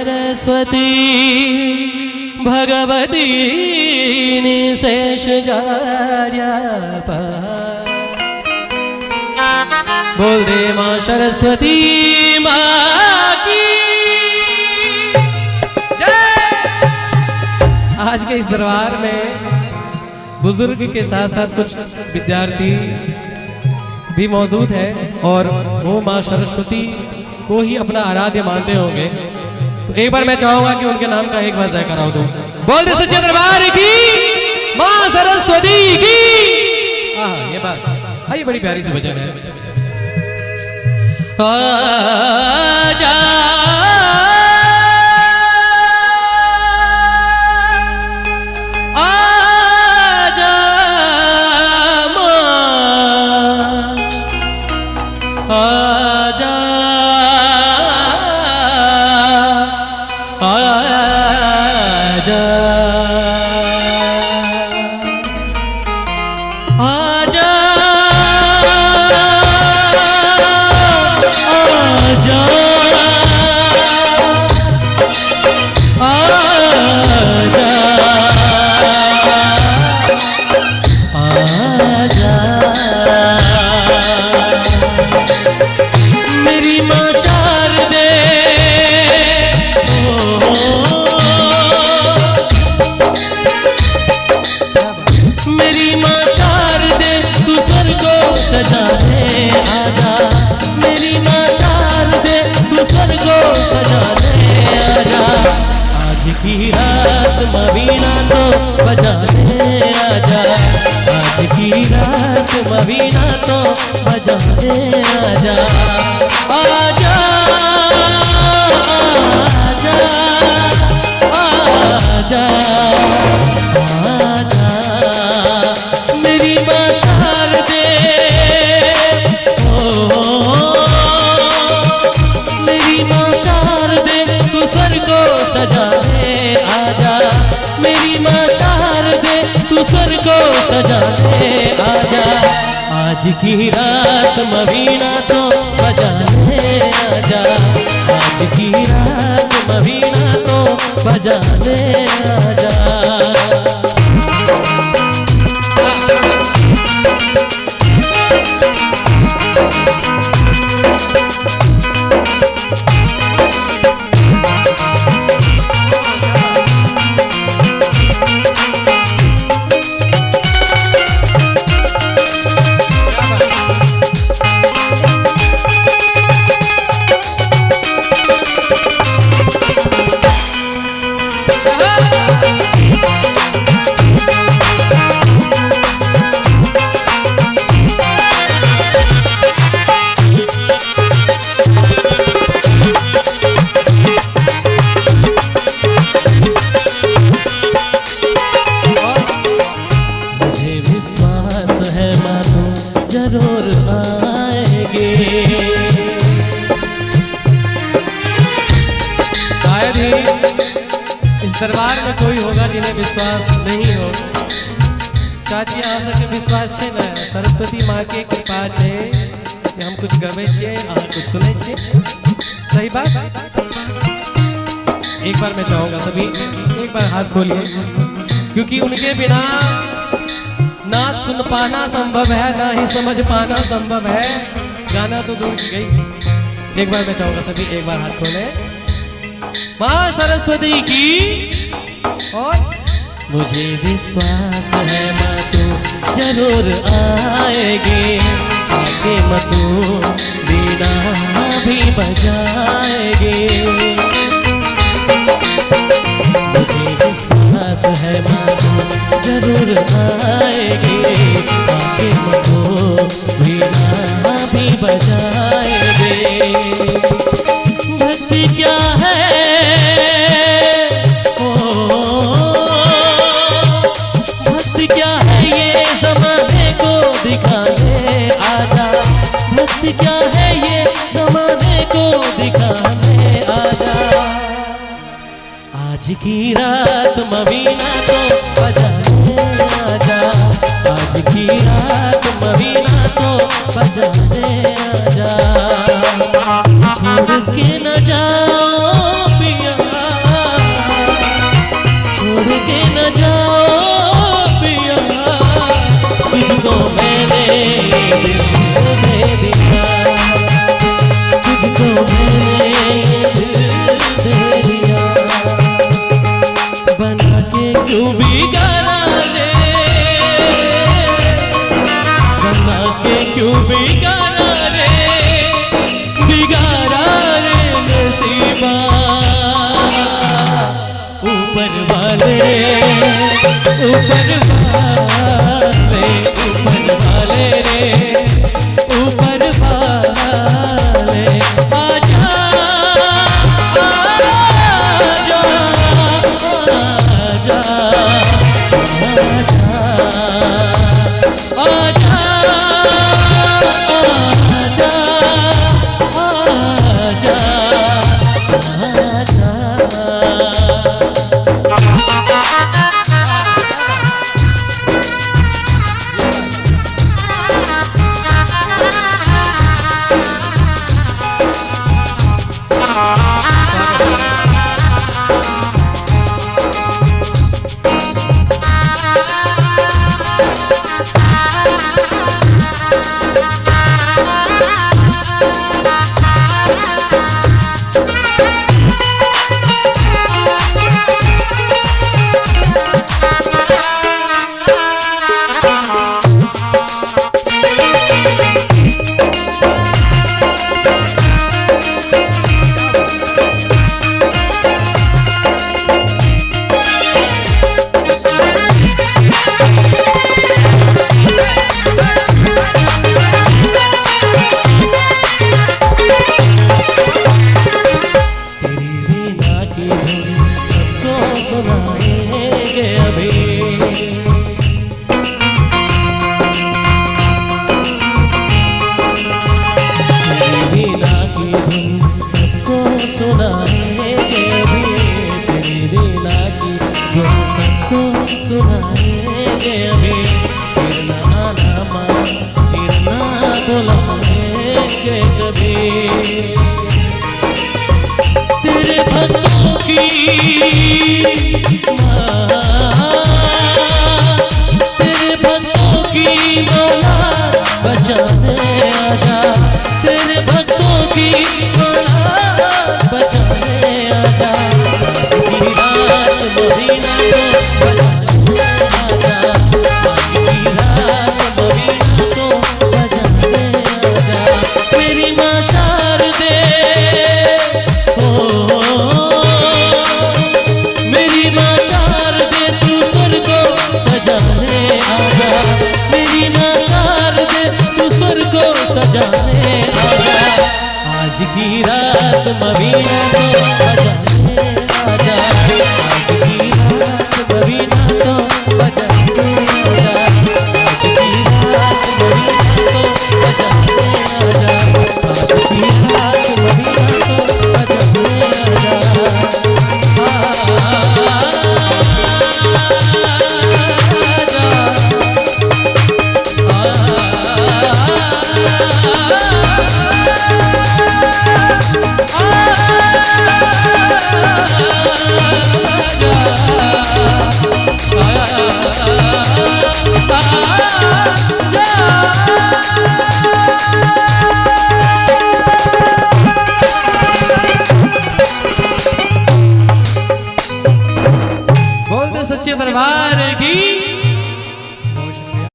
सरस्वती भगवती निशेष बोल दे माँ सरस्वती माँ की जय। आज के इस दरबार में बुजुर्ग के साथ साथ कुछ विद्यार्थी भी मौजूद है और वो माँ सरस्वती को ही अपना आराध्य मानते होंगे। तो एक बार मैं चाहूंगा कि उनके नाम का एक बार जयकारा हो दूं। बोल दे सच्चे दरबार की माँ सरस्वती की। ये बात हाँ, ये बड़ी प्यारी सी भजन है। आजा आजा माँ आजा आजा आजा मेरी माँ शारदे मेरी माँ शारदे तू स्वर्ग को सजा दे आजा। मेरी माँ शारदे तू स्वर्ग को सजा दे आजा। आज की रात मवीना तो बजा दे आजा। आज की रात मवीना तो बजा दे आजा। आजा आजा आजा आजा मेरी माँ शारदे मेरी माँ शारदे तू स्वर्ग को सजा दे आजा। मेरी माँ शारदे तू स्वर्ग को सजा दे आजा। आज की रात मवीना तो बजा दे आजा। आज की रात मवीना तो बजा दे आजा। जरूर आएंगे। शायद ही इस दरबार में कोई होगा जिन्हें विश्वास नहीं हो। चाची आ सके विश्वास छे ना सरस्वती माँ के कृपा छे कि हम कुछ गवे छे अहाँ कुछ सुने छे। सही बात। एक बार मैं चाहूंगा सभी एक बार हाथ खोलिए क्योंकि उनके बिना ना सुन पाना संभव है ना ही समझ पाना संभव है। गाना तो दूर की गई। एक बार मैं चाहूंगा सभी एक बार हाथ खोले। माँ सरस्वती की और मुझे विश्वास है माँ तू जरूर आएगी। आगे माँ तू बीना भी बजाएगी। मुझे विश्वास है माँ तू जरूर आएगी। आगे मतो वीणा भी बजाएंगे। भक्ति क्या है ओ भक्ति क्या है ये ज़माने को दिखाने आजा। भक्ति क्या है ये ज़माने को दिखाने आजा। आज की रात मवीना तो बजा दे आजा। आज की रात मवीना तो बजा दे आजा। छोड़ के न जाओ पिया ऊपर वाले रे ऊपर वाले आजा आजा आजा आजा आजा आजा तेरे भक्तों की तेरे भक्तों की मौला बचाने आजा तेरे भक्तों की मौला बचाने आजा की रात मदीना को बचाने आजा की रात मदीना को बचाने आजा मेरी माँ शारदे मेरी माँ शारदे तू स्वर को सजाने आजा मेरी माँ शारदे तू स्वर को सजाने आजा आज की रात मदीना को बजाने आजा आज की रात मदीना को बजाने आजा आज की रात मदीना को बजाने आजा आज की रात मदीना को बजाने बोल दे सच्चे दरबार की।